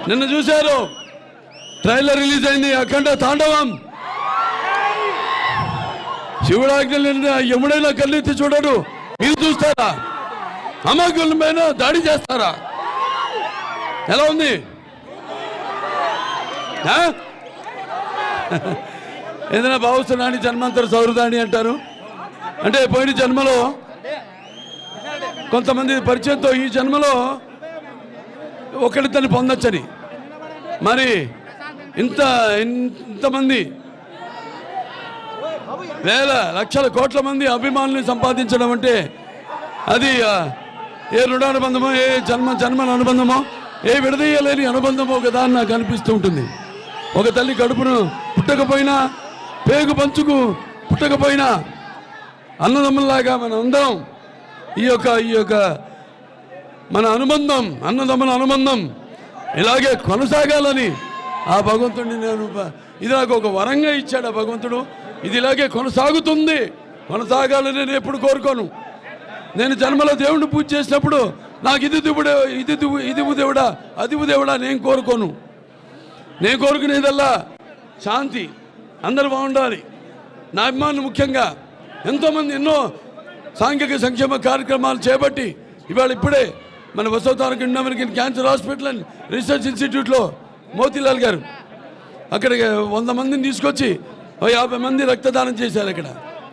నిన్న చూశారు, trailer release అయింది, అఖండ తాండవం. శివుడాజ్ఞ ఎముడైనా కళ్ళెత్తి చూడడు, మీరు చూస్తారా? అమాయకుల పైన దాడి చేస్తారా? ఎలా ఉంది? ఏదైనా భావిస్తున్నాని జన్మాంతర సౌహృదాన్ని అంటారు. అంటే పోయిన జన్మలో కొంతమంది పరిచయంతో ఈ జన్మలో ఒకరితోని పొందొచ్చని, మరి ఇంతమంది వేల లక్షల కోట్ల మంది అభిమానుల్ని సంపాదించడం అంటే అది ఏ రుణానుబంధమో, ఏ జన్మల అనుబంధమో, ఏ విడదీయలేని అనుబంధమో కదా అని నాకు అనిపిస్తూ ఉంటుంది. ఒక తల్లి కడుపును పుట్టకపోయినా, పేగు పంచుకు పుట్టకపోయినా అన్నదమ్ముల్లాగా మన అందరం ఈ యొక్క మన అనుబంధం, అన్నదమ్ముల అనుబంధం ఇలాగే కొనసాగాలని ఆ భగవంతుడిని ఇది నాకు ఒక వరంగా ఇచ్చాడు ఆ భగవంతుడు. ఇది ఇలాగే కొనసాగాలని నేను ఎప్పుడు కోరుకోను. నేను జన్మలో దేవుడిని పూజ చేసినప్పుడు నాకు ఇది దేవుడా అది దేవుడా నేను కోరుకోను. నేను కోరుకునేదల్లా శాంతి, అందరూ బాగుండాలి. నా అభిమానులు ముఖ్యంగా ఎంతోమంది ఎన్నో సాంఘిక సంక్షేమ కార్యక్రమాలు చేపట్టి ఇప్పుడే మన వసవతారక Indo American cancer hospital and research ఇన్స్టిట్యూట్లో మోతీలాల్ గారు అక్కడికి 100 మందిని తీసుకొచ్చి 50 మంది రక్తదానం చేశారు. అక్కడ